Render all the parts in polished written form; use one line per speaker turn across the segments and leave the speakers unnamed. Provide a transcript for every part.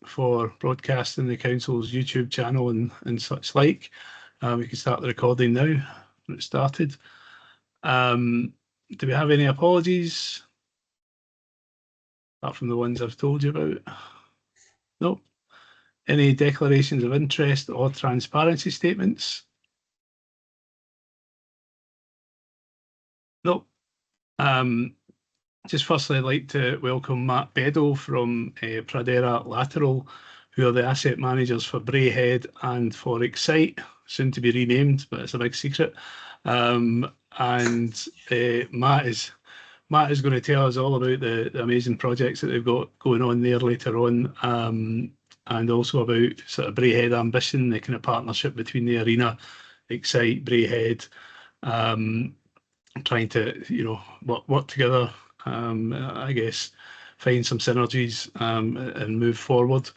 for broadcasting the council's YouTube channel and such like. We can start the recording now. It started. Do we have any apologies? Apart from the ones I've told you about? Nope. Any declarations of interest or transparency statements? Nope. Just firstly, I'd like to welcome Matt Beddoe from Pradera Lateral, who are the asset managers for Braehead and for Excite, soon to be renamed, but it's a big secret. Matt is going to tell us all about the amazing projects that they've got going on there later on, and also about sort of Braehead ambition, the kind of partnership between the arena, Excite, Braehead, trying to work together. I guess find some synergies and move forward.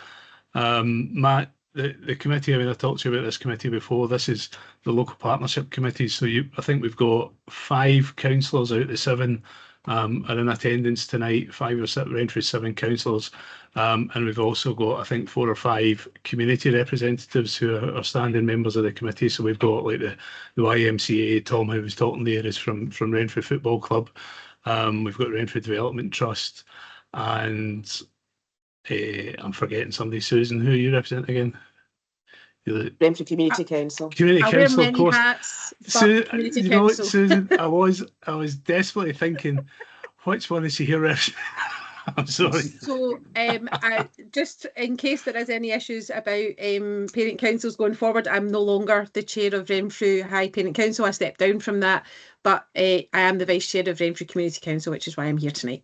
Matt, the committee, I mean, I talked to you about this committee before. This is the local partnership committee. So I think we've got 5 councillors out of the 7 are in attendance tonight, 5 or 7 Renfrew 7 councillors. And we've also got, I think, 4 or 5 community representatives who are standing members of the committee. So we've got like the YMCA, Tom, who was talking there, is from Renfrew Football Club. We've got Renfrew Development Trust, and I'm forgetting somebody. Susan, who you represent again?
Renfrew Community Council.
Community Council, of course.
Hats,
Community Council. Susan, I was desperately thinking, which one is she here representing? I'm sorry.
So, just in case there is any issues about parent councils going forward, I'm no longer the chair of Renfrew High Parent Council. I stepped down from that, but I am the vice chair of Renfrew Community Council, which is why I'm here tonight.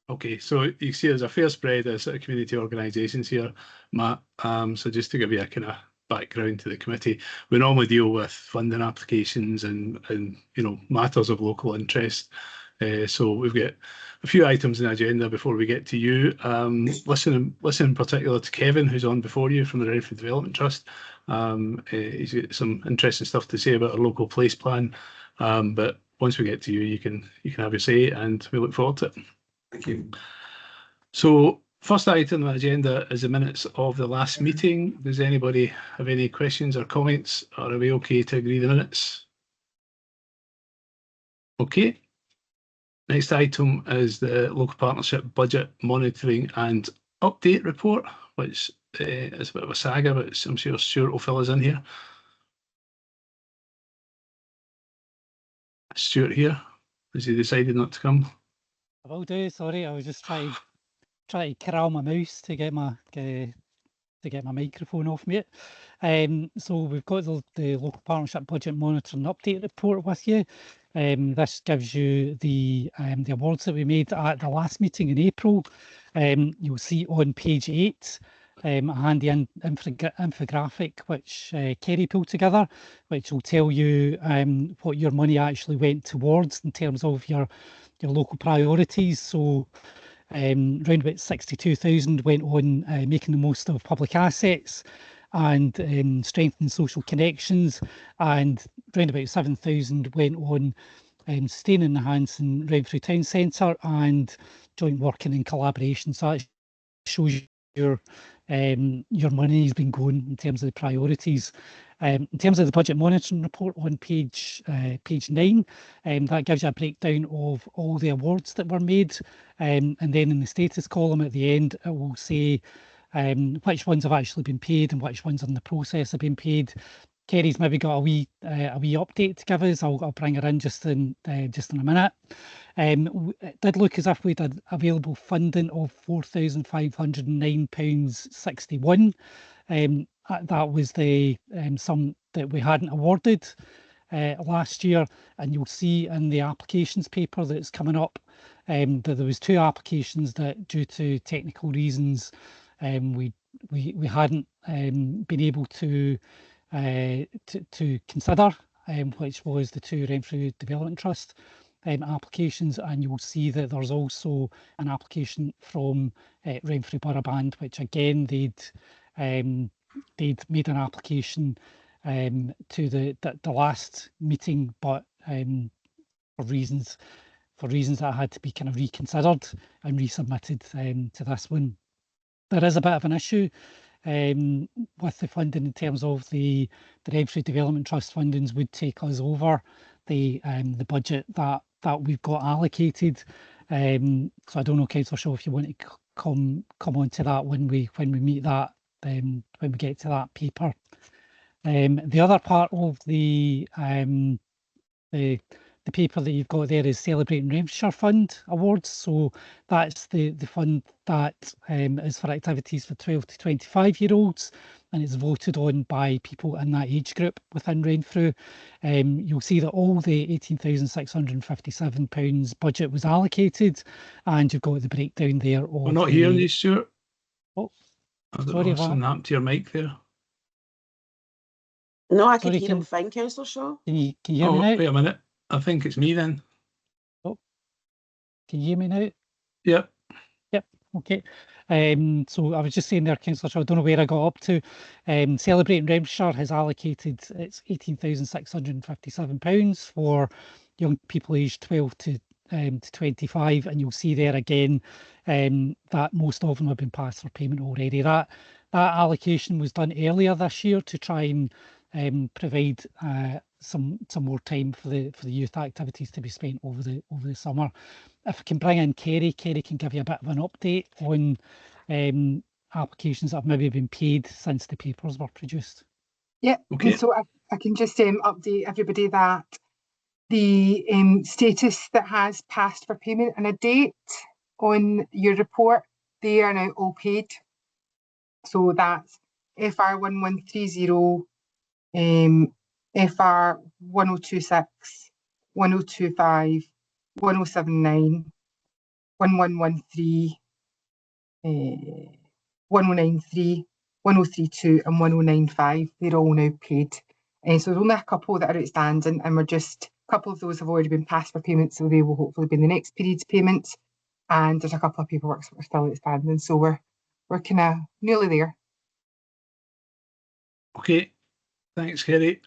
Okay, so you can see there's a fair spread of sort of community organisations here, Matt. So just to give you a kind of background to the committee, we normally deal with funding applications and matters of local interest. So we've got a few items in the agenda before we get to you. Listen in particular to Kevin, who's on before you from the Renfrew Development Trust. He's got some interesting stuff to say about our local place plan. But once we get to you, you can have your say, and we look forward to it.
Thank you.
So first item on the agenda is the minutes of the last meeting. Does anybody have any questions or comments, or are we okay to agree the minutes? Okay. Next item is the local partnership budget monitoring and update report, which is a bit of a saga, but I'm sure Stuart will fill us in here. Stuart here? Has he decided not to come?
I will do. Sorry, I was just trying to corral my mouse to get my microphone off mute. So we've got the local partnership budget monitoring update report with you. This gives you the awards that we made at the last meeting in April. You'll see on page 8 a handy infographic which Kerry pulled together, which will tell you what your money actually went towards in terms of your local priorities. So round about 62,000 went on making the most of public assets and strengthening social connections, and round about 7,000 went on sustaining and enhancing Renfrew Town Centre and joint working and collaboration. So that shows your money has been going in terms of the priorities. In terms of the budget monitoring report on page 9, that gives you a breakdown of all the awards that were made, and then in the status column at the end it will say which ones have actually been paid and which ones are in the process of being paid. Kerry's maybe got a wee update to give us. I'll bring her in just in a minute. It did look as if we had available funding of £4,509.61. That was the sum that we hadn't awarded last year, and you'll see in the applications paper that's coming up that there was 2 applications that, due to technical reasons, we hadn't been able to consider, which was the 2 Renfrew Development Trust applications, and you'll see that there's also an application from Renfrew Borough Band, which again they'd made an application to the last meeting, but for reasons that had to be kind of reconsidered and resubmitted to this one. there is a bit of an issue with the funding in terms of the Renfrew Development Trust fundings would take us over the budget that we've got allocated. So I don't know, Councillor Shaw, if you want to come on to that when we meet that, when we get to that paper. The other part of the paper that you've got there is Celebrating Renfrewshire Fund Awards. So that's the fund that is for activities for 12 to 25-year-olds, and it's voted on by people in that age group within Renfrew. You'll see that all the £18,657 budget was allocated, and you've got the breakdown there.
We're not hearing you, Stuart.
Oh,
I don't
sorry
know,
about
something happened to your mic there.
No, I can
Sorry,
hear him fine, Councillor Shaw.
Can you hear me now?
Wait a minute. I think it's me then.
Oh, can you hear me now?
Yep.
Okay. So I was just saying there, Councillor Shaw, I don't know where I got up to. Celebrating Renfrewshire has allocated its £18,657 for young people aged 12 to 25, and you'll see there again that most of them have been passed for payment already. That allocation was done earlier this year to try and provide some more time for the youth activities to be spent over the summer. If I can bring in Kerry can give you a bit of an update on applications that have maybe been paid since the papers were produced.
Yeah,
okay.
So I can just update everybody that the status that has passed for payment and a date on your report, they are now all paid. So that's FR 1130, FR 1026, 1025, 1079, 1113, 1093, 1032 and 1095. They're all now paid. So there's only a couple that are outstanding, and a couple of those have already been passed for payment, so they will hopefully be in the next period's payments. And there's a couple of paperworks that are still outstanding, so we're kind of nearly there.
Okay, thanks, Kerry.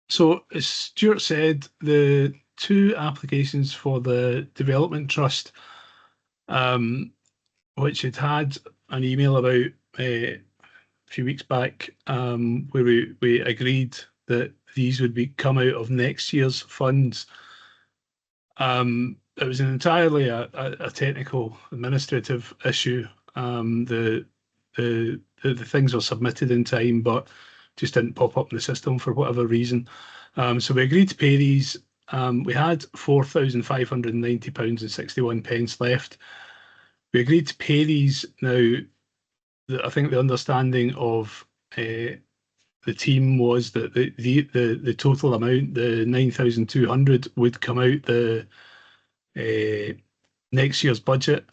So as Stuart said, the two applications for the Development Trust, which had an email about a few weeks back, where we agreed that these would come out of next year's funds. It was entirely a technical administrative issue. The things were submitted in time, but just didn't pop up in the system for whatever reason. So we agreed to pay these. We had £4,590.61 left. We agreed to pay these. Now, I think the understanding of the team was that the total amount, the 9,200, would come out the next year's budget.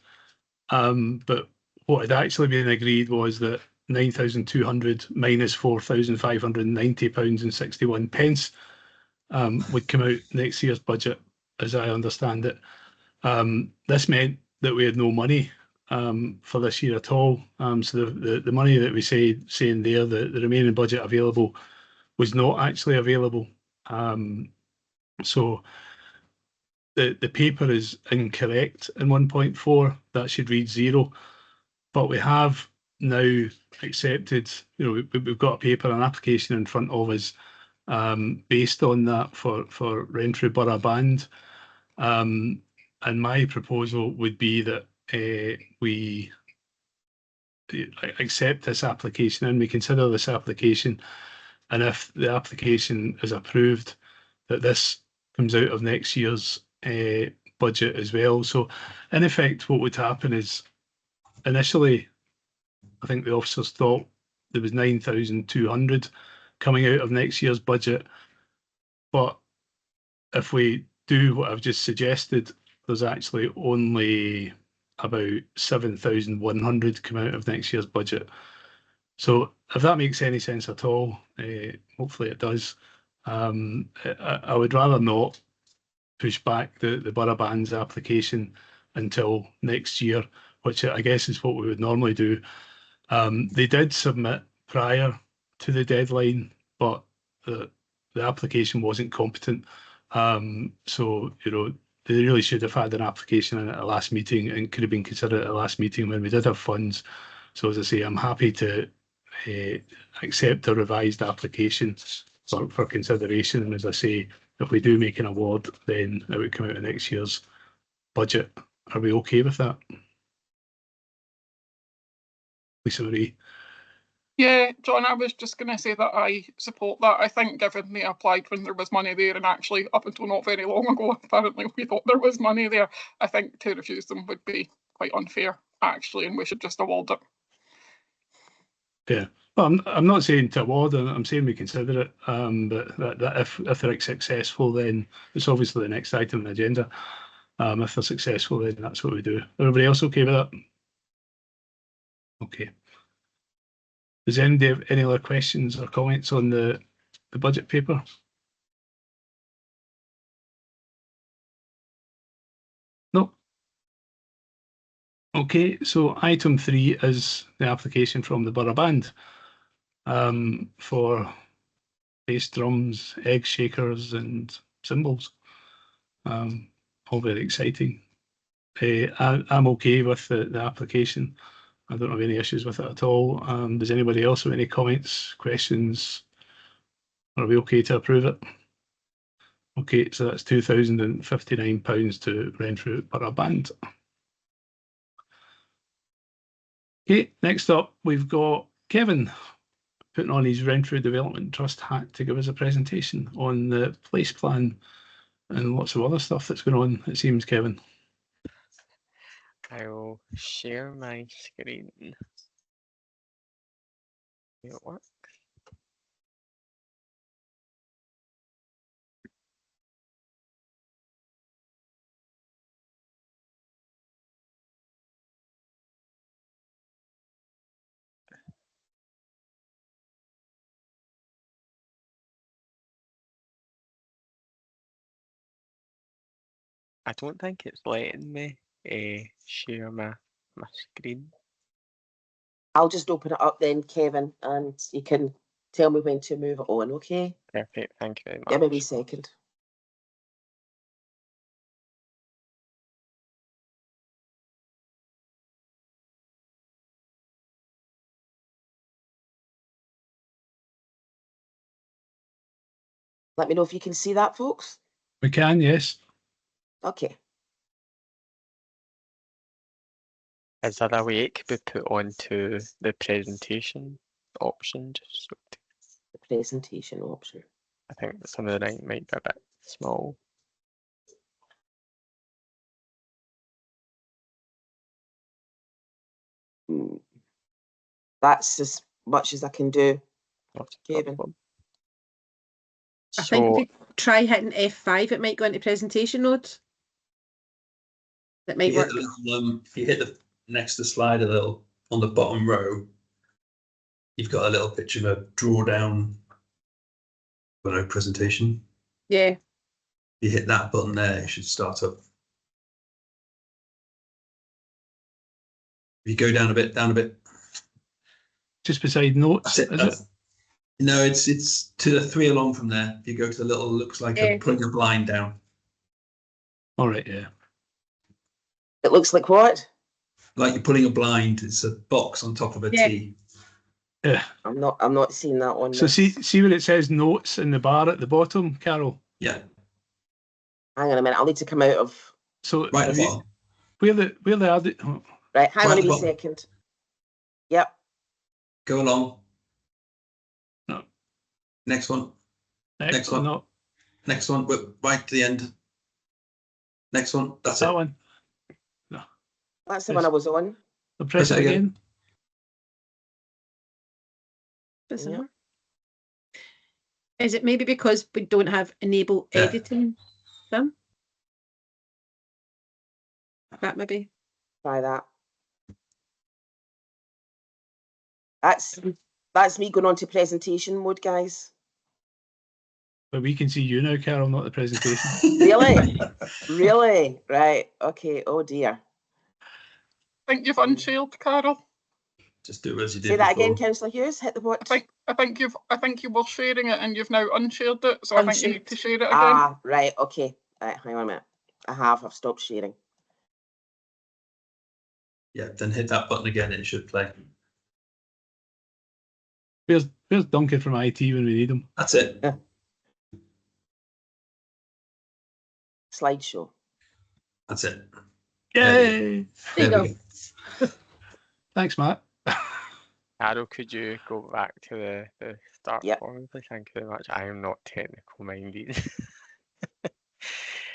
But what had actually been agreed was that 9,200 minus £4,590.61 would come out next year's budget, as I understand it. This meant that we had no money for this year at all. So the money that we saying there, the remaining budget available, was not actually available. So the paper is incorrect in 1.4. That should read 0. But we have now accepted, we've got a paper, an application in front of us based on that for Renfrew Borough Band. And my proposal would be that we accept this application and we consider this application. And if the application is approved, that this comes out of next year's budget as well. So in effect, what would happen is, initially, I think the officers thought there was 9,200 coming out of next year's budget. But if we do what I've just suggested, there's actually only about 7,100 come out of next year's budget. So if that makes any sense at all, hopefully it does. I would rather not push back the Borough Band's application until next year, which I guess is what we would normally do. They did submit prior to the deadline, but the application wasn't competent. So, they really should have had an application in at a last meeting and could have been considered at a last meeting when we did have funds. So as I say, I'm happy to accept a revised application for consideration. And as I say, if we do make an award, then it would come out of next year's budget. Are we okay with that? Lisa Marie?
Yeah, John, I was just going to say that I support that. I think given they applied when there was money there, and actually up until not very long ago, apparently we thought there was money there, I think to refuse them would be quite unfair, actually, and we should just award it.
Yeah, well, I'm not saying to award, I'm saying we consider it, but that if they're successful, then it's obviously the next item on the agenda. If they're successful, then that's what we do. Everybody else okay with that? Okay. Does anybody have any other questions or comments on the budget paper? No. Okay, so item 3 is the application from the Borough Band for bass drums, egg shakers and cymbals. All very exciting. I'm okay with the application. I don't have any issues with it at all. Does anybody else have any comments, questions? Are we okay to approve it? Okay, so that's £2,059 to Renfrew Borough Band. Okay, next up, we've got Kevin putting on his Renfrew Development Trust hat to give us a presentation on the place plan and lots of other stuff that's going on, it seems, Kevin.
I will share my screen. Will it work? I don't think it's letting me share my screen.
I'll just open it up then, Kevin, and you can tell me when to move it on, okay?
Perfect, thank you very much.
Give me a wee second. Let me know if you can see that, folks.
We can, yes.
Okay.
Is there a way it could be put onto the presentation option? Just
The presentation option.
I think some of the night might be a bit small.
That's as much as I can do,
Not a
Kevin.
problem.
I think
So
if you try hitting F5, it might go into presentation mode. That might work.
If you hit the next to slide a little on the bottom row, you've got a little picture of a drawdown presentation.
Yeah.
If you hit that button there, it should start up. If you go down a bit.
Just beside notes,
That's it.
is it?
No, it's to the 3 along from there. If you go to the little, looks like putting a blind down.
All right, yeah.
It looks like what?
Like you're putting a blind. It's a box on top of a T.
Yeah.
I'm not seeing that on.
So see where it says notes in the bar at the bottom, Carol?
Yeah.
Hang on a minute. I'll need to come out of.
So
Right at the bottom.
where the added. Oh,
Right, hang on a
Right,
wee
well-
second. Yep.
Go along.
No.
Next one. Next one.
No,
Next one. Right to the end. Next one. That's
that
it.
one.
That's the one I was on.
I'll press
Press
it
it
again.
Bizarre. Is it maybe because we don't have enable
Yeah.
editing done? That maybe.
Try that. That's me going on to presentation mode, guys.
But we can see you now, Carol, not the presentation.
Really? Really? Right. Okay. Oh dear.
I think you've unshared, Carol.
Just do it as you did
Say that
before.
again, Councillor Hughes. Hit the what?
I think you were sharing it and you've now unshared it, so I think you need to share it again.
Ah, right. Okay. Right. Hang on a minute. I've stopped sharing.
Yeah, then hit that button again, it should play.
Where's Duncan from IT when we need him?
That's it.
Slideshow.
That's it.
Yay!
There you
There we
go.
Thanks, Matt.
Carol, could you go back to the start
Yep.
for me, please? Thank you very much. I am not technical minded.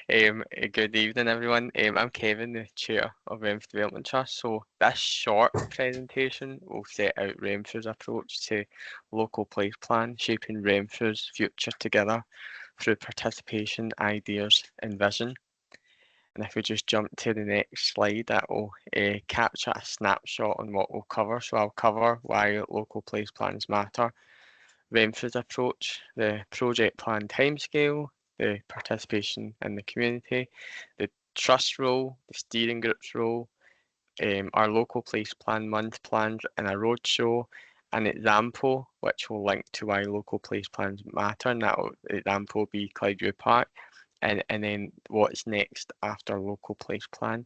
Good evening, everyone. I'm Kevin, the chair of Renfrew Development Trust. So this short presentation will set out Renfrew's approach to local place plan, shaping Renfrew's future together through participation, ideas and vision. And if we just jump to the next slide, that will capture a snapshot on what we'll cover. So I'll cover why local place plans matter, Renfrew's approach, the project plan timescale, the participation in the community, the trust role, the steering group's role, our local place plan month plans and a roadshow, an example which will link to why local place plans matter, and that example will be Clyde Park, and then what's next after local place plan.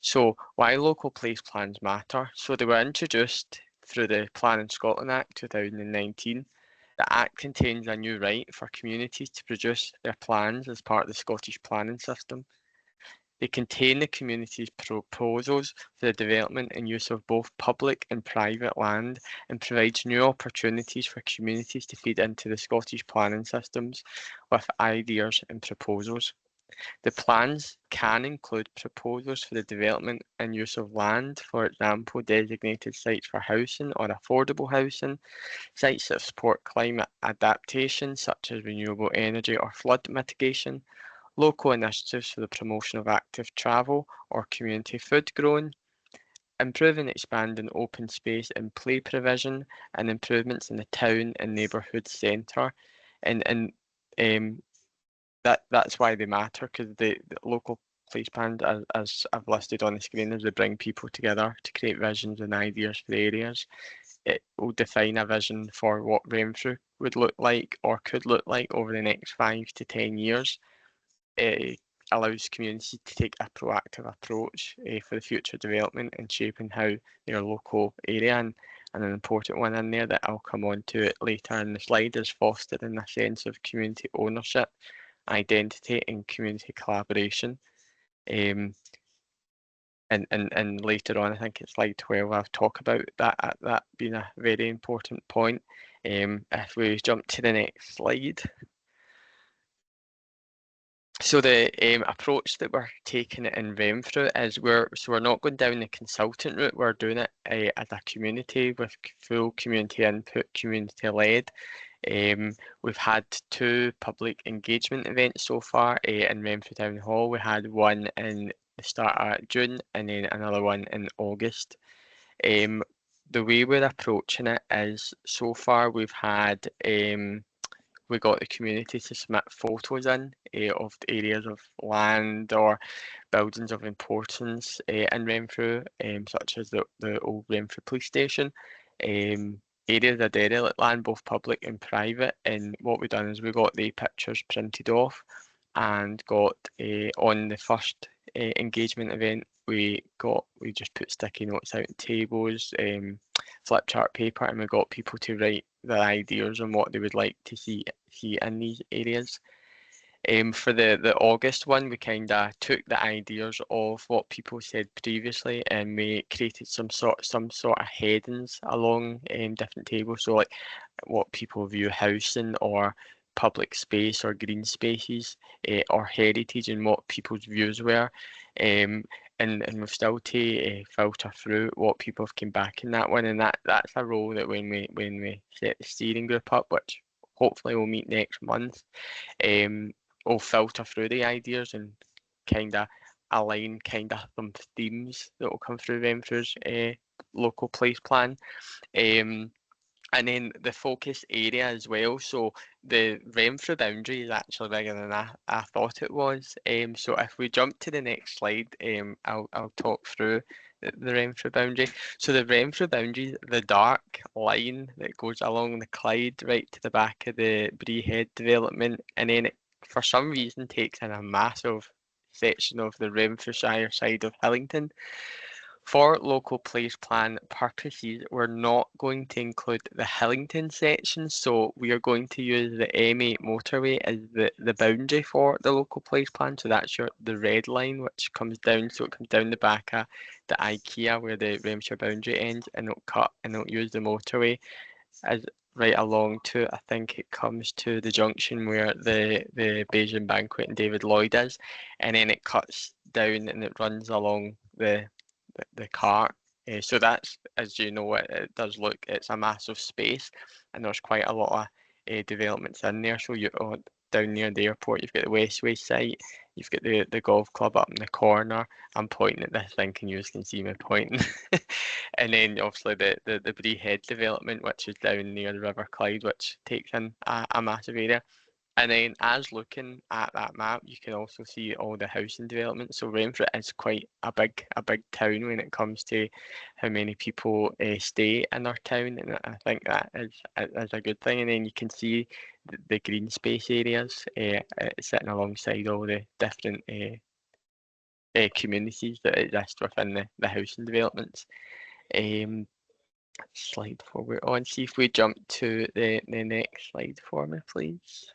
So why local place plans matter? So they were introduced through the Planning Scotland Act 2019. The Act contains a new right for communities to produce their plans as part of the Scottish planning system. They contain the community's proposals for the development and use of both public and private land and provides new opportunities for communities to feed into the Scottish planning systems with ideas and proposals. The plans can include proposals for the development and use of land, for example, designated sites for housing or affordable housing, sites that support climate adaptation such as renewable energy or flood mitigation, local initiatives for the promotion of active travel or community food growing, improving and expanding open space and play provision, and improvements in the town and neighbourhood centre. And that's why they matter, because the local place plans, as I've listed on the screen, is they bring people together to create visions and ideas for the areas. It will define a vision for what Renfrew would look like or could look like over the next 5 to 10 years. It allows communities to take a proactive approach for the future development and shaping how their local area, and an important one in there that I'll come on to it later in the slide, is fostering a sense of community ownership, identity and community collaboration. And later on, I think it's slide 12, I'll talk about that being a very important point. If we jump to the next slide. So the approach that we're taking in Renfrew is we're not going down the consultant route. We're doing it as a community with full community input, community led. We've had 2 public engagement events so far in Renfrew Town Hall. We had one in the start of June and then another one in August. The way we're approaching it is, so far we've had we got the community to submit photos in of the areas of land or buildings of importance in Renfrew, such as the old Renfrew police station, areas of derelict land, both public and private. And what we've done is we got the pictures printed off and got on the first engagement event, we just put sticky notes out on tables, flip chart paper, and we got people to write their ideas on what they would like to see in these areas. For the August one, we kind of took the ideas of what people said previously, and we created some sort of headings along different tables. So like what people view housing or public space or green spaces or heritage, and what people's views were. And we've still to filter through what people have come back in that one, and that's a role that when we set the steering group up, which hopefully we'll meet next month, we'll filter through the ideas and kind of align some themes that will come through Renfrew's local place plan. And then the focus area as well. So the Renfrew boundary is actually bigger than I thought it was. So if we jump to the next slide, I'll talk through the Renfrew boundary. So the Renfrew boundary, the dark line that goes along the Clyde right to the back of the Breehead development, and then it, for some reason, takes in a massive section of the Renfrewshire side of Hillington. For local place plan purposes, we're not going to include the Hillington section, so we are going to use the M8 motorway as the boundary for the local place plan. So that's the red line which comes down, so it comes down the back of the IKEA where the Renfrewshire boundary ends, and it'll cut and it'll use the motorway as right along to, I think it comes to the junction where the Bayesian Banquet and David Lloyd is, and then it cuts down and it runs along the cart. So that's, as you know, it does look, it's a massive space, and there's quite a lot of developments in there. So you down near the airport, you've got the Westway site, you've got the golf club up in the corner. I'm pointing at this thing, and you can see me pointing. And then obviously the Bree Head development, which is down near the River Clyde, which takes in a massive area. And then as looking at that map, you can also see all the housing development. So Renfrew is quite a big town when it comes to how many people stay in our town, and I think that is a good thing. And then you can see the green space areas sitting alongside all the different communities that exist within the housing developments. Slide forward on. See if we jump to the next slide for me, please.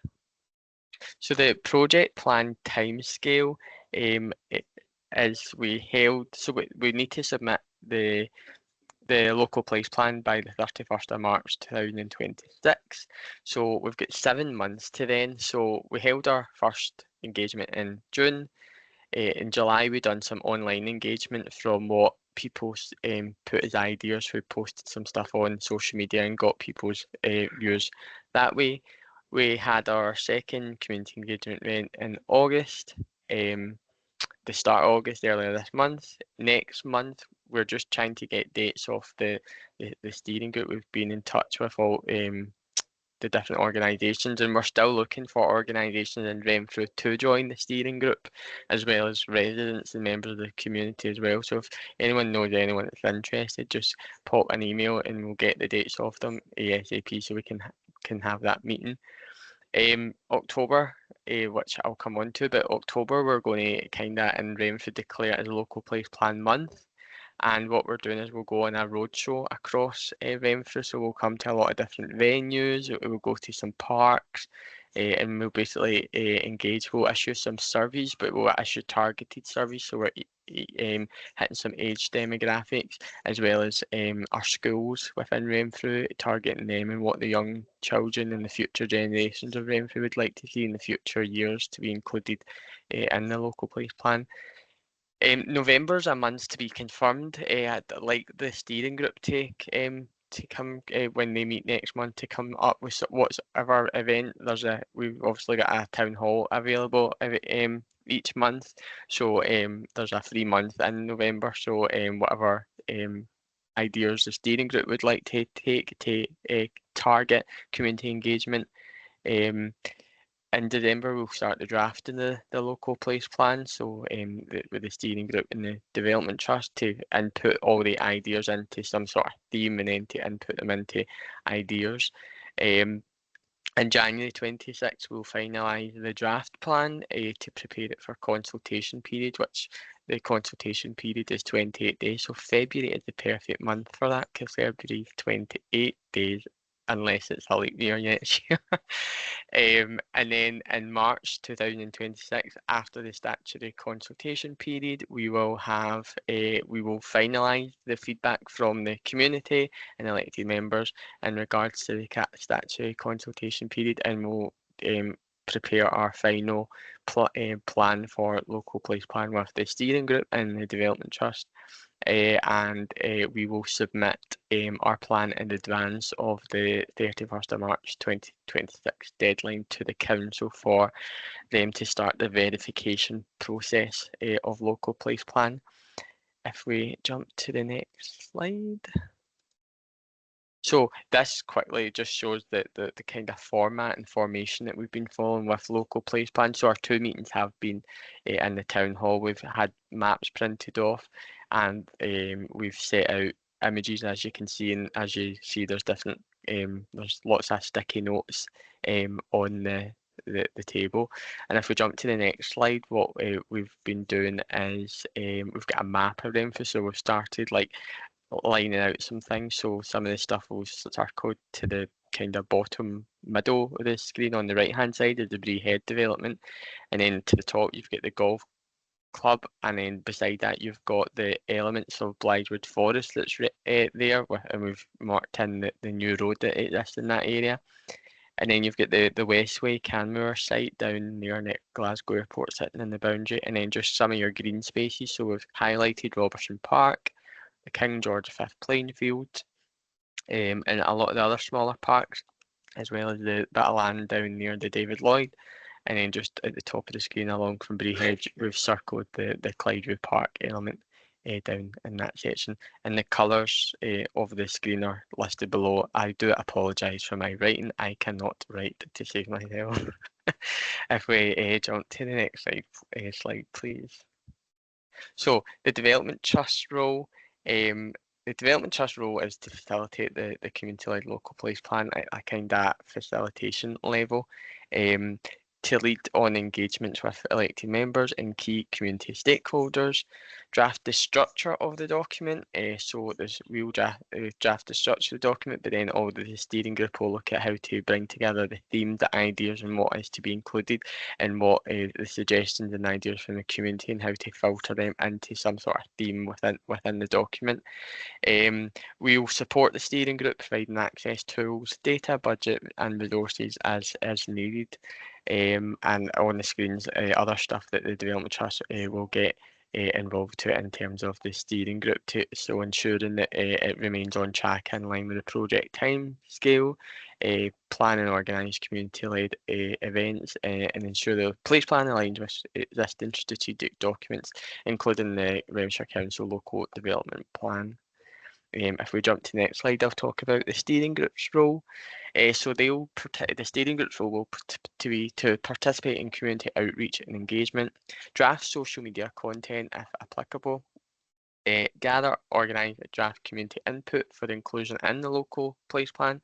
So the project plan timescale is we held, so we need to submit the local place plan by the 31st of March 2026. So we've got 7 months to then. So we held our first engagement in June. In July, we done some online engagement from what people put as ideas. We posted some stuff on social media and got people's views that way. We had our second community engagement event in August, the start of August, earlier this month. Next month, we're just trying to get dates off the steering group. We've been in touch with all the different organisations, and we're still looking for organisations in Renfrew to join the steering group, as well as residents and members of the community as well. So if anyone knows anyone that's interested, just pop an email and we'll get the dates off them ASAP so we can have that meeting. October, which I'll come on to, but October we're going to kind of in Renfrew declare as a local place plan month. And what we're doing is we'll go on a roadshow across Renfrew. So we'll come to a lot of different venues. We'll go to some parks, and we'll basically engage. We'll issue some surveys, but we'll issue targeted surveys. So we're hitting some age demographics, as well as our schools within Renfrew, targeting them and what the young children and the future generations of Renfrew would like to see in the future years to be included in the local place plan. November's a month to be confirmed. I'd like the steering group to come when they meet next month to come up with whatever event. We've obviously got a town hall available each month, so there's a free month in November. So whatever ideas the steering group would like to take to target community engagement. In December, we'll start the drafting the local place plan. So with the steering group and the development trust to input all the ideas into some sort of theme, and then to input them into ideas. In January 26, we'll finalise the draft plan to prepare it for consultation period, which the consultation period is 28 days. So February is the perfect month for that, because February is 28 days, unless it's a leap year next year. And then in March 2026, after the statutory consultation period, we will finalise the feedback from the community and elected members in regards to the statutory consultation period, and we'll prepare our final plan for local place plan with the steering group and the development trust. And we will submit our plan in advance of the 31st of March 2026 deadline to the council for them to start the verification process of local place plan. If we jump to the next slide. So this quickly just shows the kind of format and formation that we've been following with local place plan. So our 2 meetings have been in the town hall. We've had maps printed off, and we've set out images, as you can see, and as you see there's different there's lots of sticky notes on the table. And if we jump to the next slide, what we've been doing is we've got a map of Renfrew, so we've started like lining out some things. So some of the stuff will circle to the kind of bottom middle of the screen on the right hand side is the Bree Head development, and then to the top you've got the golf club, and then beside that you've got the elements of Blythewood Forest that's there, and we've marked in the new road that exists in that area. And then you've got the Westway Canmore site down near Glasgow Airport sitting in the boundary, and then just some of your green spaces. So we've highlighted Robertson Park, the King George V playing field, and a lot of the other smaller parks, as well as the bit of land down near the David Lloyd. And then just at the top of the screen along from Bree Hedge, we've circled the Clydeview Park element down in that section. And the colours of the screen are listed below. I do apologise for my writing. I cannot write to save myself. If we jump to the next slide, please. So the Development Trust role. The Development Trust role is to facilitate the community-led local place plan at a kind of facilitation level, to lead on engagements with elected members and key community stakeholders, draft the structure of the document, so we'll draft the structure of the document, but then all the steering group will look at how to bring together the theme, the ideas and what is to be included, and what the suggestions and ideas from the community and how to filter them into some sort of theme within the document. We'll support the steering group, providing access tools, data, budget and resources as needed. And on the screens, other stuff that the Development Trust will get involved to it in terms of the steering group, so ensuring that it remains on track in line with the project time scale, plan and organise community-led events, and ensure the place plan aligns with existing strategic documents, including the Renfrewshire Council Local Development Plan. If we jump to the next slide, I'll talk about the steering group's role. So the steering group's role will to participate in community outreach and engagement, draft social media content if applicable, gather, organise, draft community input for inclusion in the local place plan.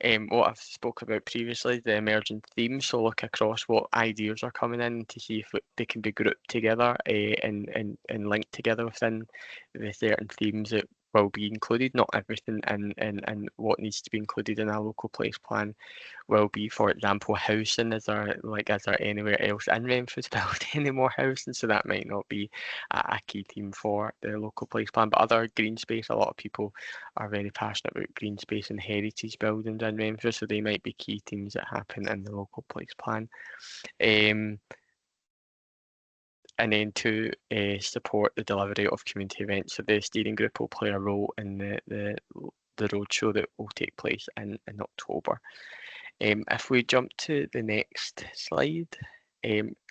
What I've spoken about previously, the emerging themes, so look across what ideas are coming in to see if they can be grouped together and linked together within the certain themes that will be included. Not everything and what needs to be included in a local place plan will be. For example, housing. Is there anywhere else in Renfrew to build any more housing? So that might not be a key theme for the local place plan. But other green space, a lot of people are very passionate about green space and heritage buildings in Renfrew, so they might be key themes that happen in the local place plan. And then to support the delivery of community events, so the steering group will play a role in the roadshow that will take place in October. If we jump to the next slide,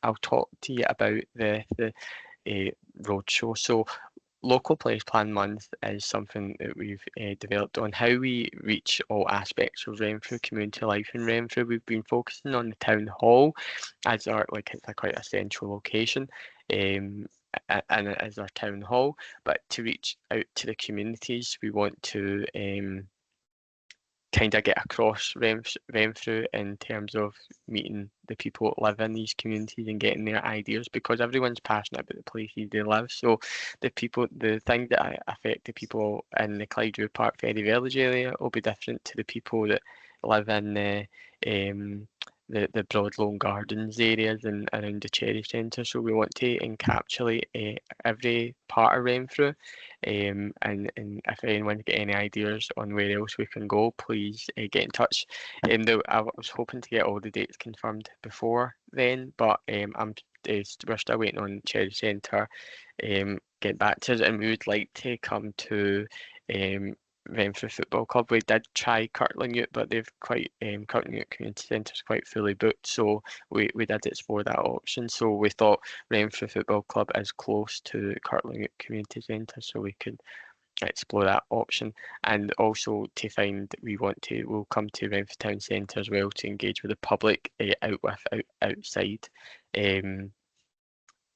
I'll talk to you about the roadshow. So Local Place Plan Month is something that we've developed on how we reach all aspects of Renfrew, community life in Renfrew. We've been focusing on the town hall as our it's quite a central location, and as our town hall. But to reach out to the communities, we want to kind of get across Renfrew in terms of meeting the people that live in these communities and getting their ideas, because everyone's passionate about the places they live. So the things that affect the people in the Clydeview Park Ferry Village area will be different to the people that live in the Broadloan Gardens areas and around the Cherry Centre. So we want to encapsulate every part of Renfrew, and if anyone's got any ideas on where else we can go, please get in touch. I was hoping to get all the dates confirmed before then, but we're still waiting on Cherry Centre get back to us, and we would like to come to Renfrew Football Club. We did try Kirtlingute, but they've Kirtlingute Community Centre is quite fully booked, so we did explore that option. So we thought Renfrew Football Club is close to Kirtlingute Community Centre, so we could explore that option. And also to find, we'll come to Renfrew Town Centre as well to engage with the public outside.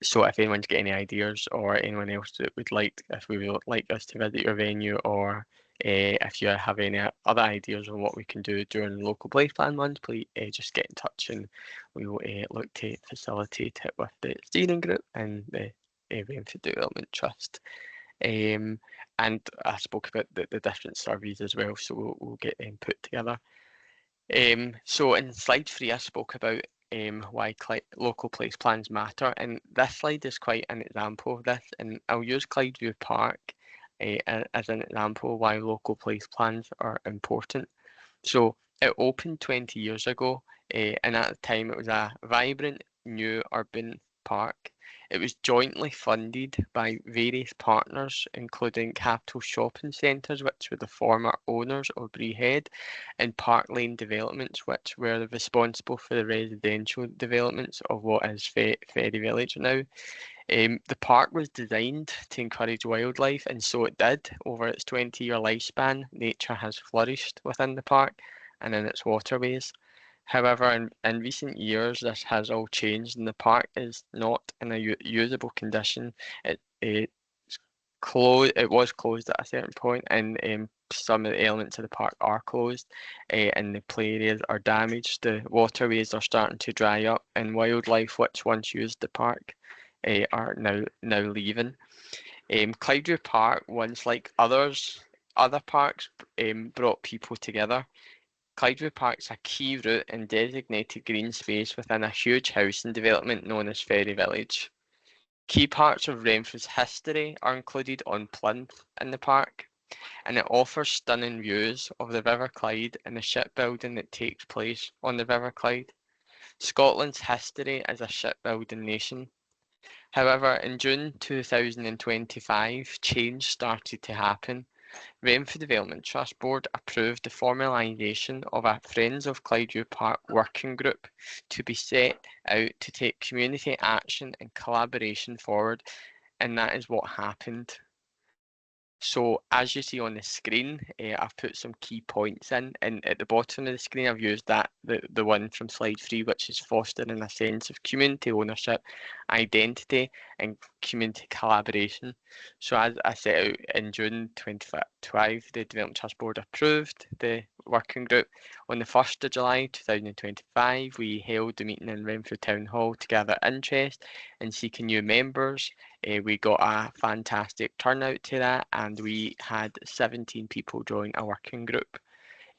So if anyone's got any ideas, or anyone else that would like us to visit your venue or If you have any other ideas on what we can do during local place plan month, please just get in touch and we will look to facilitate it with the steering group and the Renfrew Development Trust. And I spoke about the different surveys as well, so we'll get them put together. So in slide 3, I spoke about why local place plans matter, and this slide is quite an example of this, and I'll use Clydeview Park as an example of why local place plans are important. So it opened 20 years ago, and at the time it was a vibrant new urban park. It was jointly funded by various partners, including Capital Shopping Centres, which were the former owners of Breehead, and Park Lane Developments, which were responsible for the residential developments of what is Ferry Village now. The park was designed to encourage wildlife, and so it did. Over its 20-year lifespan, nature has flourished within the park and in its waterways. However, in recent years, this has all changed, and the park is not in a usable condition. It was closed at a certain point, and some of the elements of the park are closed, and the play areas are damaged. The waterways are starting to dry up, and wildlife, which once used the park, are now leaving. Clydeview Park, once like other parks, brought people together. Clydeview Park is a key route and designated green space within a huge housing development known as Ferry Village. Key parts of Renfrew's history are included on plinth in the park, and it offers stunning views of the River Clyde and the shipbuilding that takes place on the River Clyde. Scotland's history as a shipbuilding nation. However, in June 2025, change started to happen. Renfrew Development Trust Board approved the formalisation of a Friends of Clydeview Park working group to be set out to take community action and collaboration forward, and that is what happened. So as you see on the screen, I've put some key points in, and at the bottom of the screen I've used the one from slide 3, which is fostering a sense of community ownership, identity and community collaboration. So as I set out in June 2025, the Development Trust Board approved the working group. On the 1st of July 2025, we held the meeting in Renfrew Town Hall to gather interest in seeking new members. We got a fantastic turnout to that, and we had 17 people join a working group.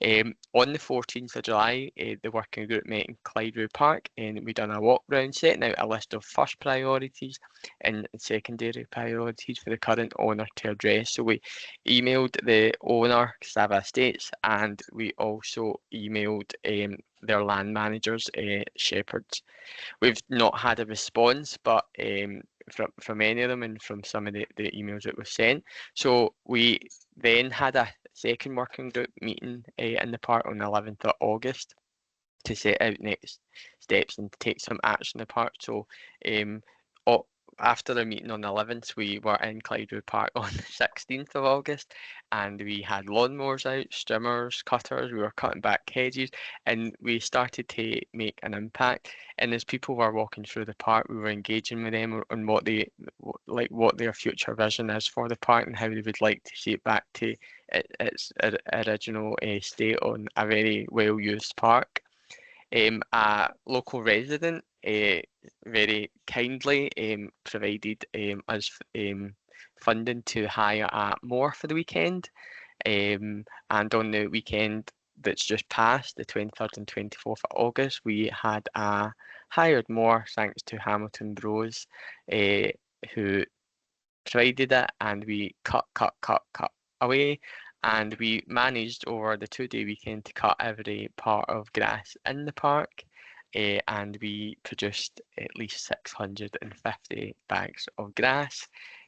On the 14th of July, the working group met in Clydeview Park, and we done a walk round setting out a list of first priorities and secondary priorities for the current owner to address. So we emailed the owner, Sava Estates, and we also emailed their land managers, Shepherds. We've not had a response, but from any of them and from some of the emails that were sent. So we then had a second working group meeting in the park on the 11th of August to set out next steps and take some action in the park. So after the meeting on the 11th, we were in Clydeview Park on the 16th of August, and we had lawnmowers out, strimmers, cutters, we were cutting back hedges, and we started to make an impact. And as people were walking through the park, we were engaging with them on what their future vision is for the park and how they would like to see it back to its original state on a very well used park. A local resident very kindly provided us funding to hire a mower for the weekend, and on the weekend that's just passed, the 23rd and 24th of August, we had a hired mower thanks to Hamilton Bros, who provided it, and we cut away, and we managed over the 2-day weekend to cut every part of grass in the park, and we produced at least 650 bags of grass.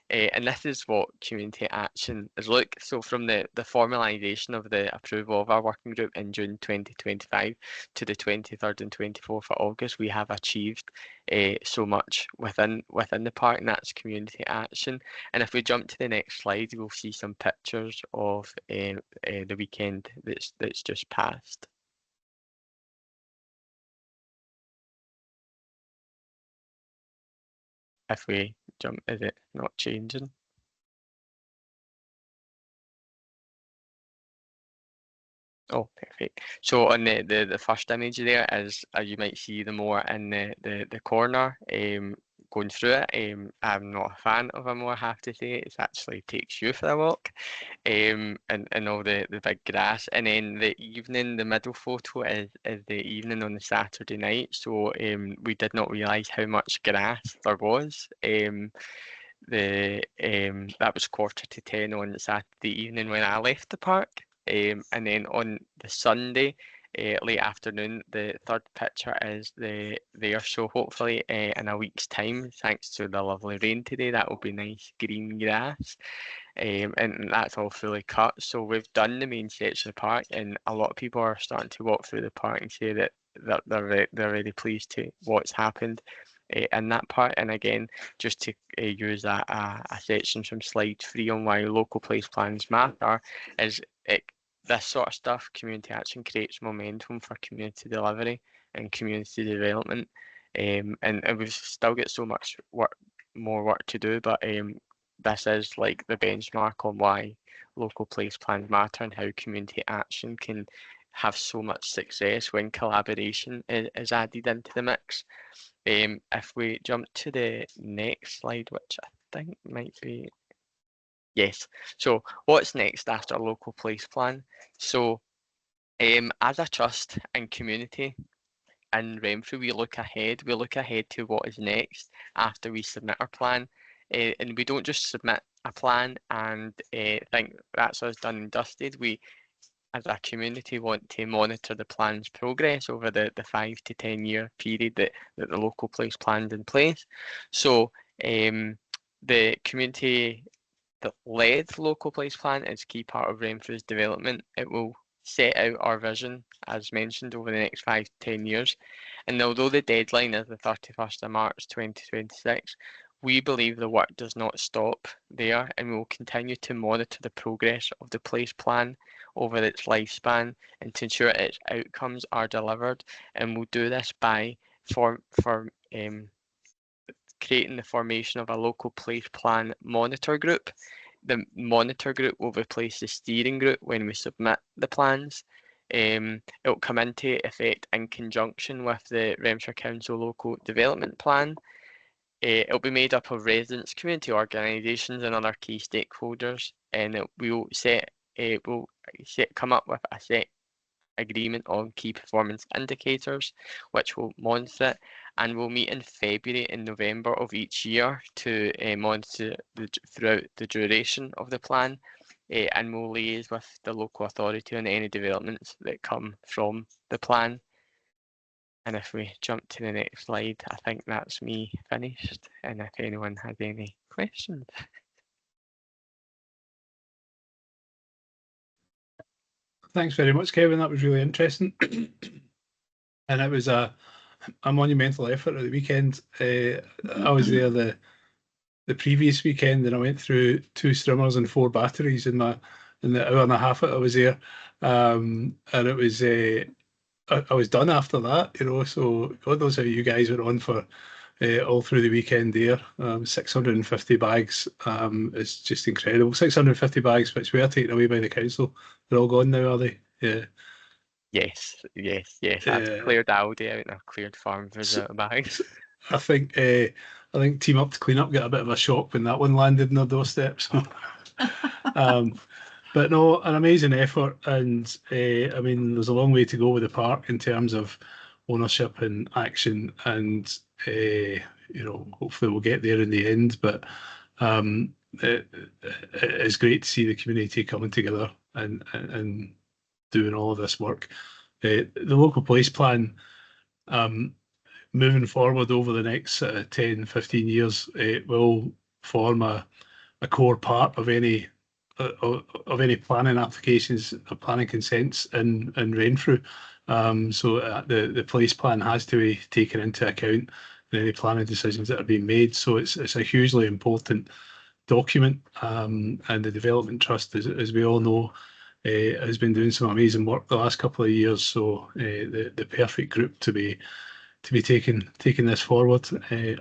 And this is what community action is like. So from the formalisation of the approval of our working group in June 2025 to the 23rd and 24th of August, we have achieved so much within the park, and that's community action. And if we jump to the next slide, we'll see some pictures of the weekend that's just passed. If we jump, is it not changing? Oh, perfect. So on the first image there is, you might see the moor in the corner, going through it. I'm not a fan of a moor, I have to say. It actually takes you for a walk, and all the big grass. And then the evening, the middle photo is the evening on the Saturday night. So we did not realise how much grass there was. That was 10:15 on Saturday evening when I left the park. And then on the Sunday, late afternoon, the third picture is there. So hopefully in a week's time, thanks to the lovely rain today, that will be nice green grass. And that's all fully cut. So we've done the main section of the park, and a lot of people are starting to walk through the park and say that they're really pleased to what's happened in that part. And again, just to use a section from slide 3 on why local place plans matter, is this sort of stuff, community action, creates momentum for community delivery and community development. And we've still got so much more work to do, but this is like the benchmark on why local place plans matter and how community action can have so much success when collaboration is added into the mix. If we jump to the next slide, which I think might be, yes. So what's next after a local place plan? So as a trust and community in Renfrew, we look ahead to what is next after we submit our plan. And we don't just submit a plan and think that's us done and dusted. We, as a community, want to monitor the plan's progress over the 5 to 10 year period that the local place planned in place. So the community that led local place plan is a key part of Renfrew's development. It will set out our vision, as mentioned, over the next 5 to 10 years. And although the deadline is the 31st of March 2026, we believe the work does not stop there, and we will continue to monitor the progress of the place plan over its lifespan and to ensure its outcomes are delivered. And we'll do this by creating the formation of a local place plan monitor group. The monitor group will replace the steering group when we submit the plans. It will come into effect in conjunction with the Renfrewshire Council Local Development Plan. It'll be made up of residents, community organisations and other key stakeholders, and we'll come up with a set agreement on key performance indicators, which will monitor it, and we'll meet in February and November of each year to monitor throughout the duration of the plan, and we'll liaise with the local authority on any developments that come from the plan. And if we jump to the next slide, I think that's me finished, and if anyone has any questions.
Thanks very much, Kevin. That was really interesting. And it was a monumental effort at the weekend. I was there the previous weekend, and I went through 2 strimmers and 4 batteries in the hour and a half that I was there. And it was I was done after that, you know, so God knows how you guys were on for all through the weekend there. 650 bags is just incredible. 650 bags which were taken away by the council. They're all gone now, are they? Yeah.
Yes. I've cleared Aldi out and I've cleared Farmers out of bags.
I think Team Up to Clean Up got a bit of a shock when that one landed in their doorstep. So. But no, an amazing effort, and I mean, there's a long way to go with the park in terms of ownership and action, and you know, hopefully we'll get there in the end. But it's great to see the community coming together and doing all of this work. The local place plan, moving forward over the next 10, 15 years, it will form a core part of any planning applications or planning consents in Renfrew. So the place plan has to be taken into account in any planning decisions that are being made. So it's a hugely important document, and the Development Trust, as we all know, has been doing some amazing work the last couple of years. So the perfect group to be taking this forward,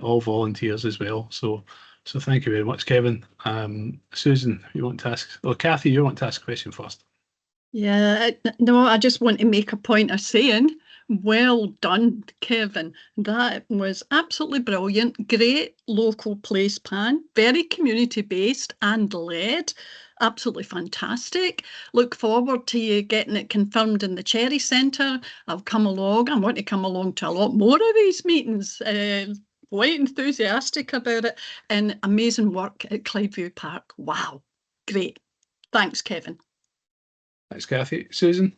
all volunteers as well. So thank you very much, Kevin. Susan, you want to ask, or Kathy, you want to ask a question first?
Yeah, no, I just want to make a point of saying, well done, Kevin. That was absolutely brilliant. Great local place plan, very community based and led. Absolutely fantastic. Look forward to you getting it confirmed in the Cherry Centre. I've come along. I want to come along to a lot more of these meetings. Quite enthusiastic about it, and amazing work at Clydeview Park. Wow, great. Thanks, Kevin.
Thanks, Kathy. Susan?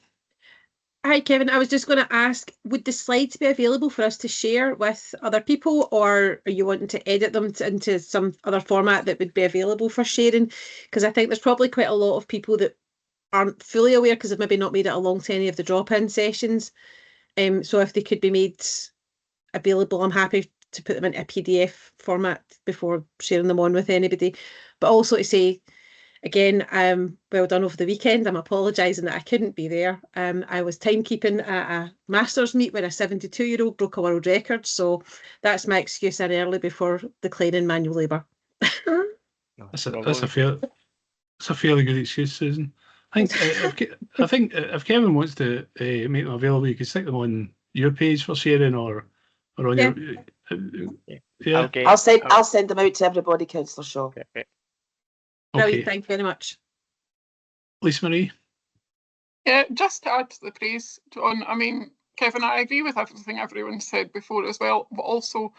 Hi, Kevin. I was just going to ask, would the slides be available for us to share with other people, or are you wanting to edit them into some other format that would be available for sharing? Because I think there's probably quite a lot of people that aren't fully aware because they've maybe not made it along to any of the drop-in sessions. So if they could be made available, I'm happy to put them into a PDF format before sharing them on with anybody. But also to say, again, well done over the weekend. I'm apologising that I couldn't be there. I was timekeeping at a Masters meet where a 72-year-old broke a world record. So that's my excuse an early before declaring manual labour.
That's a fairly good excuse, Susan. I think if Kevin wants to make them available, you can stick them on your page for sharing or on your. Yeah.
I'll send them out to everybody, Councillor Shaw.
Okay.
Brilliant, thank you very much.
Lisa Marie?
Yeah, just to add to the praise, John, I mean, Kevin, I agree with everything everyone said before as well, but also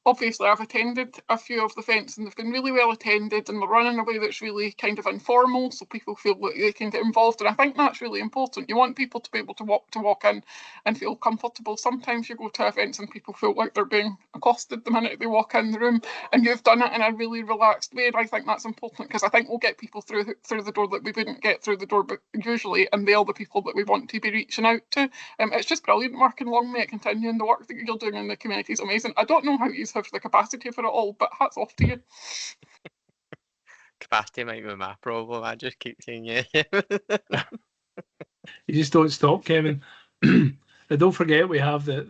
obviously I've attended a few of the events and they've been really well attended and they're run in a way that's really kind of informal, so people feel like they can get involved, and I think that's really important. You want people to be able to walk in and feel comfortable. Sometimes you go to events and people feel like they're being accosted the minute they walk in the room, and you've done it in a really relaxed way, and I think that's important because I think we'll get people through the door that we wouldn't get through the door but usually, and they're the people that we want to be reaching out to. It's just brilliant work, and long may it continue, and the work that you're doing in the community is amazing. I don't know how you have the capacity for it all, but hats off to you.
Capacity might be my problem. I just keep saying yeah.
You just don't stop, Kevin. And don't forget we have the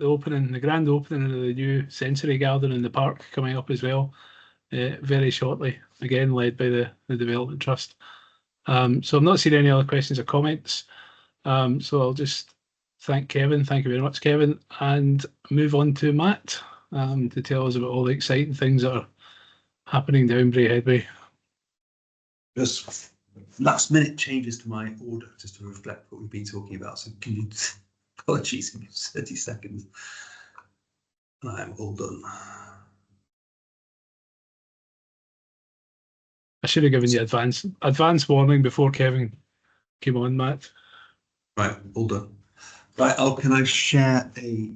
grand opening of the new sensory garden in the park coming up as well, very shortly. Again, led by the Development Trust. So I'm not seeing any other questions or comments. So I'll just thank Kevin. Thank you very much, Kevin, and move on to Matt to tell us about all the exciting things that are happening down Bray Headway.
Just last minute changes to my order just to reflect what we've been talking about. So can you apologies in 30 seconds. And I am all done.
I should have given you advance warning before Kevin came on, Matt.
Right, all done. Right, can I share a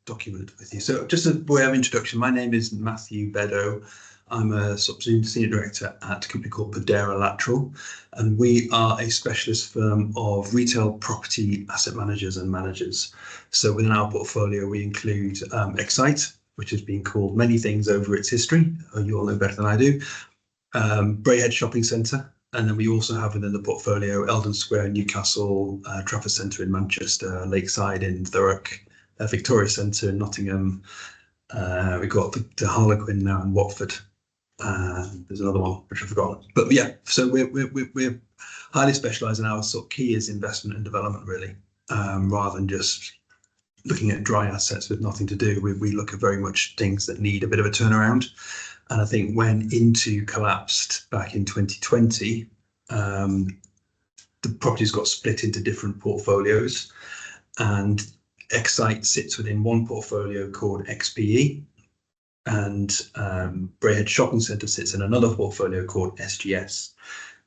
document with you? So just a way of introduction, my name is Matthew Beddoe. I'm a senior director at a company called Pedera Lateral, and we are a specialist firm of retail property asset managers and managers. So within our portfolio, we include Excite, which has been called many things over its history. You all know better than I do. Brayhead Shopping Centre, and then we also have within the portfolio Eldon Square, Newcastle, Trafford Centre in Manchester, Lakeside in Thurrock, Victoria Centre in Nottingham. We've got the Harlequin now in Watford. There's another one which I've forgotten, but yeah. So we're highly specialised, and our sort of key is investment and development, really, rather than just looking at dry assets with nothing to do. We look at very much things that need a bit of a turnaround. And I think when Into collapsed back in 2020, the properties got split into different portfolios, and Excite sits within one portfolio called XPE, and Brayhead Shopping Centre sits in another portfolio called SGS.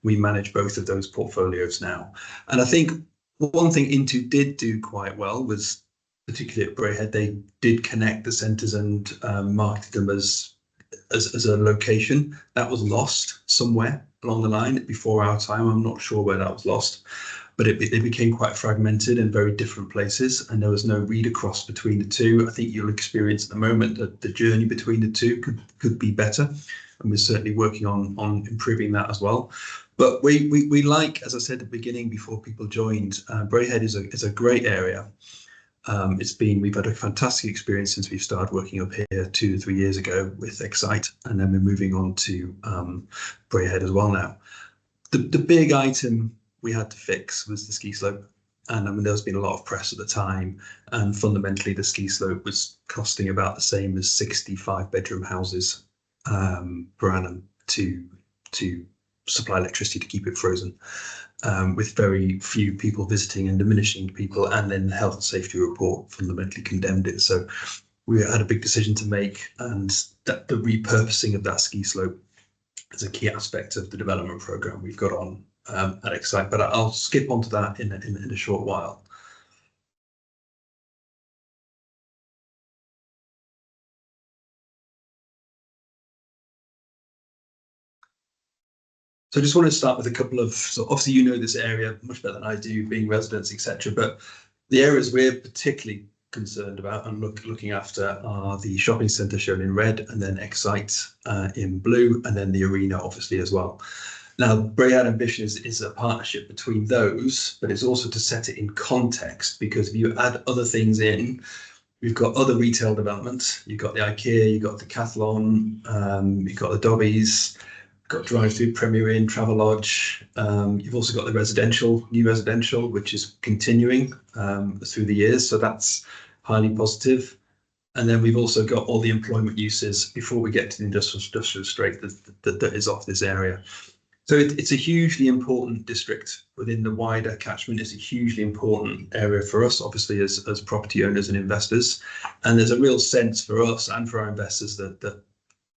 We manage both of those portfolios now. And I think one thing Into did do quite well was, particularly at Brayhead, they did connect the centres and marketed them as a location. That was lost somewhere along the line before our time. I'm not sure where that was lost, but it became quite fragmented in very different places, and there was no read across between the two. I think you'll experience at the moment that the journey between the two could be better, and we're certainly working on improving that as well. But we like, as I said at the beginning before people joined, Brayhead is a great area. We've had a fantastic experience since we've started working up here 2 to 3 years ago with Excite, and then we're moving on to Brayhead as well now. The big item we had to fix was the ski slope. And I mean, there's been a lot of press at the time, and fundamentally the ski slope was costing about the same as 65 bedroom houses per annum to supply electricity to keep it frozen, with very few people visiting and diminishing people, and then the health and safety report fundamentally condemned it. So we had a big decision to make, and that the repurposing of that ski slope is a key aspect of the development program we've got on at Excite, but I'll skip onto that in a short while. So I just want to start with a couple of, so obviously you know this area much better than I do, being residents, etc. But the areas we're particularly concerned about and looking after are the shopping centre shown in red, and then Excite in blue, and then the arena obviously as well. Now, Braehead Ambition is a partnership between those, but it's also to set it in context, because if you add other things in, we've got other retail developments. You've got the IKEA, you've got the Decathlon, you've got the Dobbies, you've got Drive-Through, Premier Inn, Travelodge. You've also got the new residential, which is continuing through the years. So that's highly positive. And then we've also got all the employment uses before we get to the industrial estate that is off this area. So it's a hugely important district within the wider catchment. It's a hugely important area for us, obviously, as property owners and investors. And there's a real sense for us and for our investors that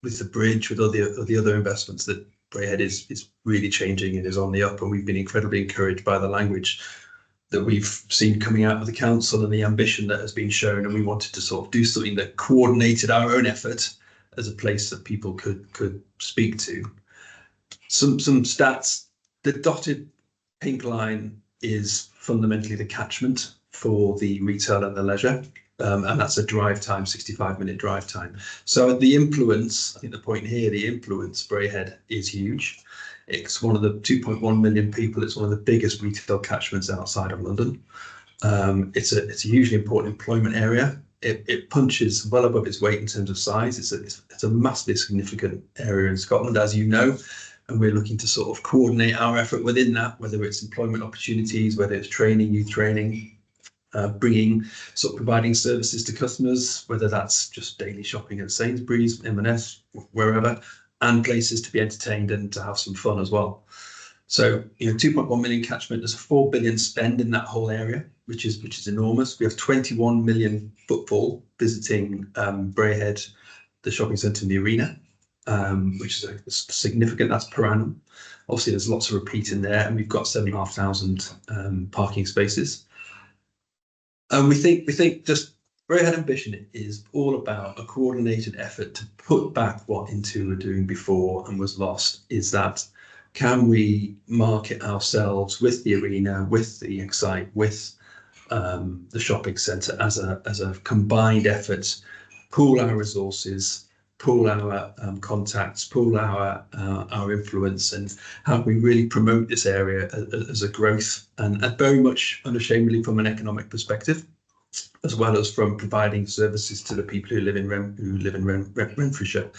with the bridge, with all the other investments, that Braehead is really changing and is on the up. And we've been incredibly encouraged by the language that we've seen coming out of the council and the ambition that has been shown. And we wanted to sort of do something that coordinated our own effort as a place that people could speak to. Some stats. The dotted pink line is fundamentally the catchment for the retail and the leisure, and that's a drive time, 65-minute drive time. So the influence, I think the point here, the influence, Braehead is huge. It's one of the 2.1 million people. It's one of the biggest retail catchments outside of London. It's a hugely important employment area. It punches well above its weight in terms of size. It's a massively significant area in Scotland, as you know. And we're looking to sort of coordinate our effort within that, whether it's employment opportunities, whether it's training, youth training, providing services to customers, whether that's just daily shopping at Sainsbury's, M&S, wherever, and places to be entertained and to have some fun as well. So, 2.1 million catchment, there's a 4 billion spend in that whole area, which is enormous. We have 21 million footfall visiting Braehead, the shopping centre and the arena. Which is significant. That's per annum. Obviously, there's lots of repeat in there, and we've got 7,500 parking spaces. And we think just Braehead Ambition is all about a coordinated effort to put back what Intu were doing before and was lost. Is that, can we market ourselves with the arena, with the Excite, with the shopping centre as a combined effort, pool our resources, pool our contacts, pool our influence, and how we really promote this area as a growth and very much unashamedly from an economic perspective, as well as from providing services to the people who live in Renfrewshire.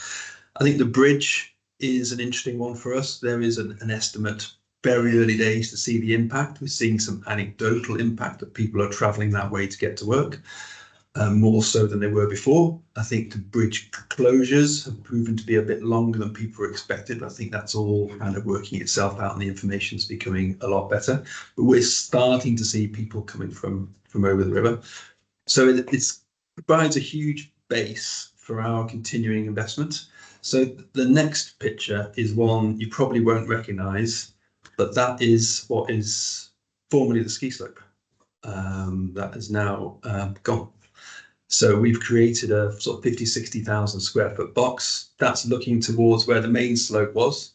I think the bridge is an interesting one for us. There is an estimate, very early days, to see the impact. We're seeing some anecdotal impact that people are travelling that way to get to work. More so than they were before. I think the bridge closures have proven to be a bit longer than people were expected. I think that's all kind of working itself out, and the information is becoming a lot better. But we're starting to see people coming from over the river. So it provides a huge base for our continuing investment. So the next picture is one you probably won't recognise, but that is what is formerly the ski slope. That is now gone. So we've created a sort of 50, 60,000 square foot box that's looking towards where the main slope was.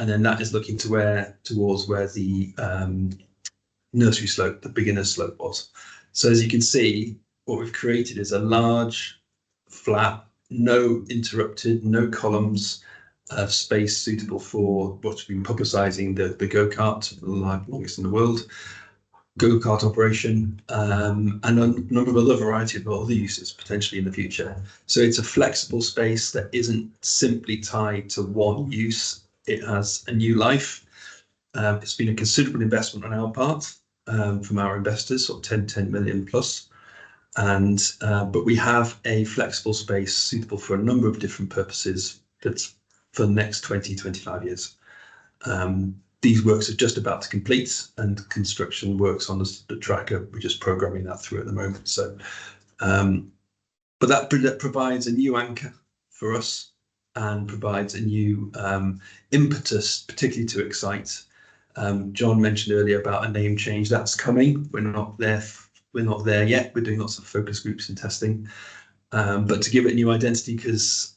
And then that is looking towards where the nursery slope, the beginner slope was. So as you can see, what we've created is a large, flat, no interrupted, no columns, space suitable for what's been publicising the go-kart, the longest in the world, go-kart operation, and a number of other variety of other uses potentially in the future. So it's a flexible space that isn't simply tied to one use. It has a new life. It's been a considerable investment on our part from our investors, sort of 10 million plus. And but we have a flexible space suitable for a number of different purposes that's for the next 20-25 years. These works are just about to complete, and construction works on the tracker. We're just programming that through at the moment. So, but that provides a new anchor for us and provides a new impetus, particularly to Excite. John mentioned earlier about a name change. That's coming. We're not there yet. We're doing lots of focus groups and testing, but to give it a new identity, because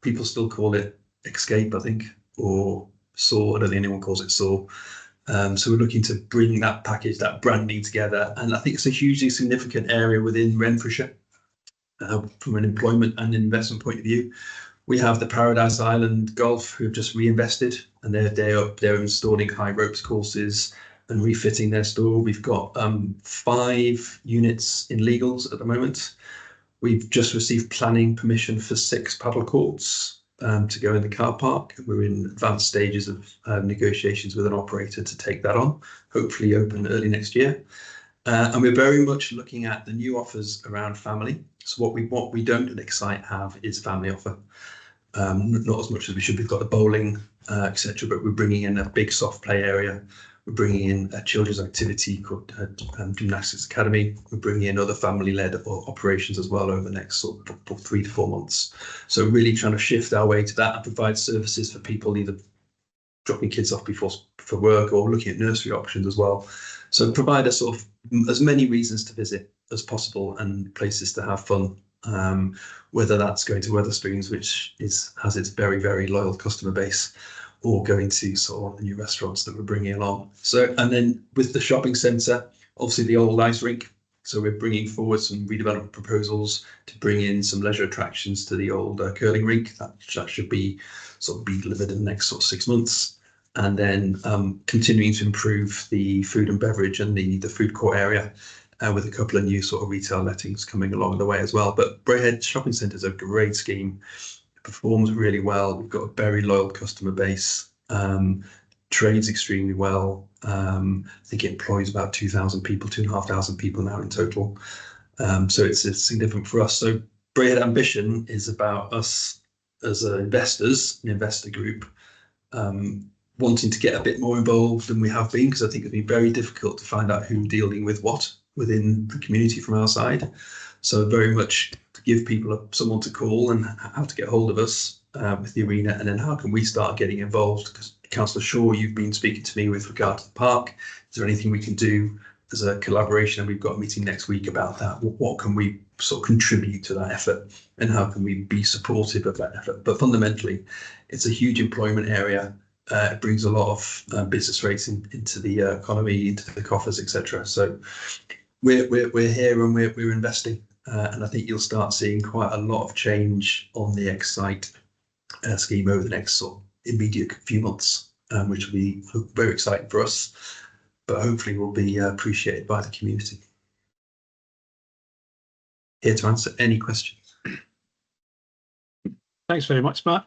people still call it Escape, I think, or Soar. I don't think anyone calls it Soar. So we're looking to bring that package, that branding together, and I think it's a hugely significant area within Renfrewshire from an employment and investment point of view. We have the Paradise Island Golf, who have just reinvested, and they're installing high ropes courses and refitting their store. We've got 5 units in legals at the moment. We've just received planning permission for 6 paddle courts to go in the car park. We're in advanced stages of negotiations with an operator to take that on, hopefully open early next year. And we're very much looking at the new offers around family. So what we don't at Excite have is family offer. Not as much as we should. We've got the bowling, etc., but we're bringing in a big soft play area. We're bringing in a children's activity called Gymnastics Academy. We're bringing in other family-led operations as well over the next sort of 3 to 4 months. So really trying to shift our way to that and provide services for people either dropping kids off for work or looking at nursery options as well. So provide a sort of as many reasons to visit as possible and places to have fun. Whether that's going to Wetherspoons, which has its very, very loyal customer base, or going to sort of the new restaurants that we're bringing along. So, and then with the shopping centre, obviously the old ice rink. So we're bringing forward some redevelopment proposals to bring in some leisure attractions to the old curling rink. That should be delivered in the next sort of 6 months. And then continuing to improve the food and beverage and the food court area with a couple of new sort of retail lettings coming along the way as well. But Braehead Shopping Centre is a great scheme. Performs really well. We've got a very loyal customer base, trades extremely well. I think it employs about 2,000 people, 2,500 people now in total. So it's significant for us. So Braehead Ambition is about us as investors, an investor group, wanting to get a bit more involved than we have been, because I think it'd be very difficult to find out who's dealing with what within the community from our side. So very much to give people someone to call and how to get hold of us with the arena, and then how can we start getting involved? Because Councillor Shaw, you've been speaking to me with regard to the park. Is there anything we can do as a collaboration? And we've got a meeting next week about that. What can we sort of contribute to that effort, and how can we be supportive of that effort? But fundamentally, it's a huge employment area. It brings a lot of business rates into the economy, into the coffers, etc. So we're here and we're investing. And I think you'll start seeing quite a lot of change on the Excite scheme over the next sort of immediate few months, which will be very exciting for us, but hopefully will be appreciated by the community. Here to answer any questions.
Thanks very much, Matt.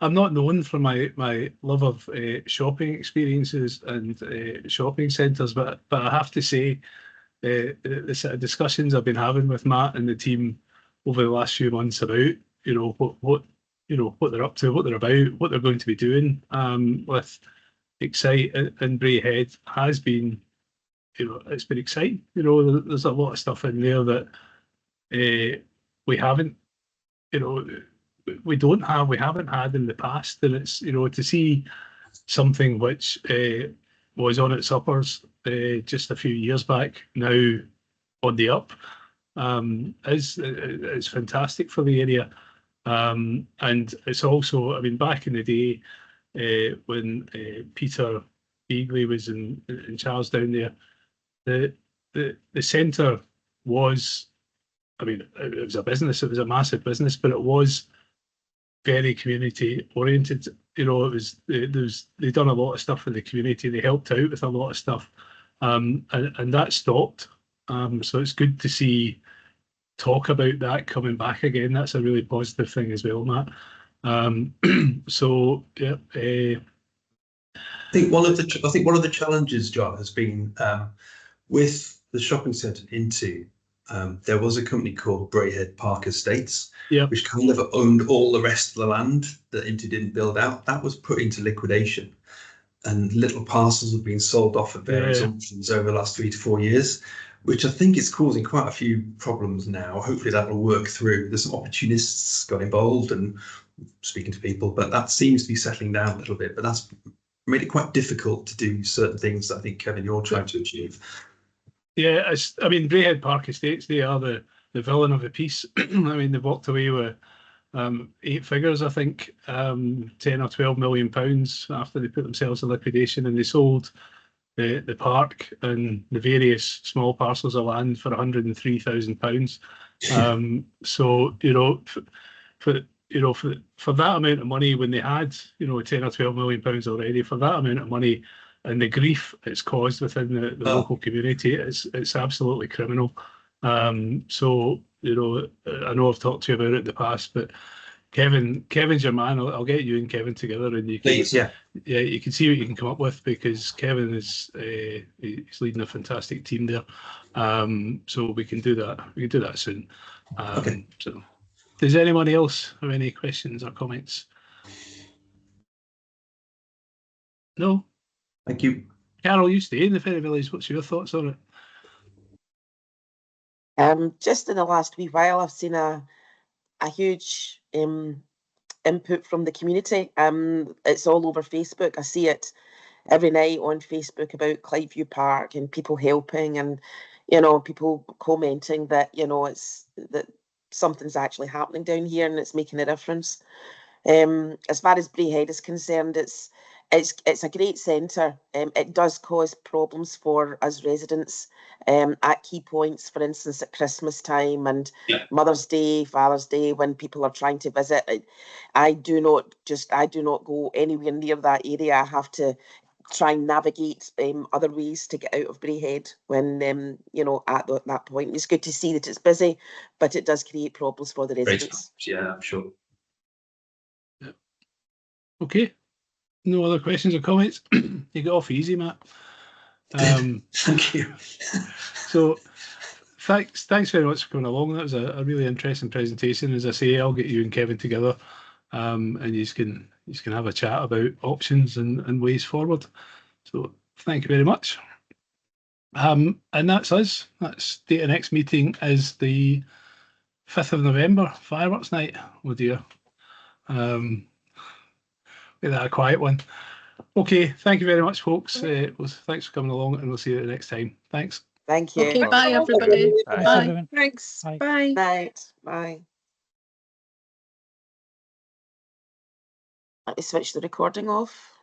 I'm not known for my love of shopping experiences and shopping centres, but I have to say, the sort of discussions I've been having with Matt and the team over the last few months about what they're up to, what they're about, what they're going to be doing with Excite and Braehead has been, it's been exciting. There's a lot of stuff in there that we haven't, we haven't had in the past, and it's to see something which was on its uppers just a few years back, now on the up, is fantastic for the area. And it's also, I mean, back in the day when Peter Beagley was in charge down there, the centre was, I mean, it was a business, it was a massive business, but it was very community oriented. It was they'd done a lot of stuff for the community. They helped out with a lot of stuff, and that stopped. So it's good to see talk about that coming back again. That's a really positive thing as well, Matt. So yeah,
think one of the challenges, John, has been with the shopping centre into. There was a company called Braehead Park Estates, which kind of owned all the rest of the land that Into didn't build out. That was put into liquidation, and little parcels have been sold off at various auctions over the last 3 to 4 years, which I think is causing quite a few problems now. Hopefully that will work through. There's some opportunists got involved and speaking to people, but that seems to be settling down a little bit. But that's made it quite difficult to do certain things that I think, Kevin, you're trying to achieve. Yeah,
I mean, Braehead Park Estates, they are the villain of the piece. I mean, they've walked away with 8 figures, I think, 10 or 12 million pounds after they put themselves in liquidation, and they sold the park and the various small parcels of land for £103,000. So for that amount of money, when they had 10 or 12 million pounds already, for that amount of money and the grief it's caused within the local community, it's absolutely criminal. So I know I've talked to you about it in the past, but Kevin's your man. I'll get you and Kevin together, and you can, you can see what you can come up with, because Kevin is he's leading a fantastic team there. So we can do that. We can do that soon.
Okay.
So, does anyone else have any questions or comments? No.
Thank you,
Carol. You stay in the Ferry Village. What's your thoughts on it?
Just in the last wee while, I've seen a huge input from the community. It's all over Facebook. I see it every night on Facebook about Clyde Park and people helping, and people commenting that it's that something's actually happening down here and it's making a difference. As far as Braehead is concerned, it's a great centre. It does cause problems for us residents at key points, for instance, at Christmas time and Mother's Day, Father's Day, when people are trying to visit. I do not go anywhere near that area. I have to try and navigate other ways to get out of Braehead when at that point. It's good to see that it's busy, but it does create problems for the residents.
Yeah, I'm sure.
Okay. No other questions or comments? You got off easy, Matt.
Thank you.
So thanks very much for coming along. That was a really interesting presentation. As I say, I'll get you and Kevin together, and you can have a chat about options and ways forward. So thank you very much. And that's us. That's date of next meeting is the 5th of November, fireworks night. Oh dear. Make that a quiet one. Okay, thank you very much, folks. Thanks for coming along, and we'll see you the next time. Thanks.
Thank you.
Okay, bye everybody.
Bye.
Thanks, everyone.
Thanks.
Bye.
Bye.
Night. Bye. Let me switch the recording off.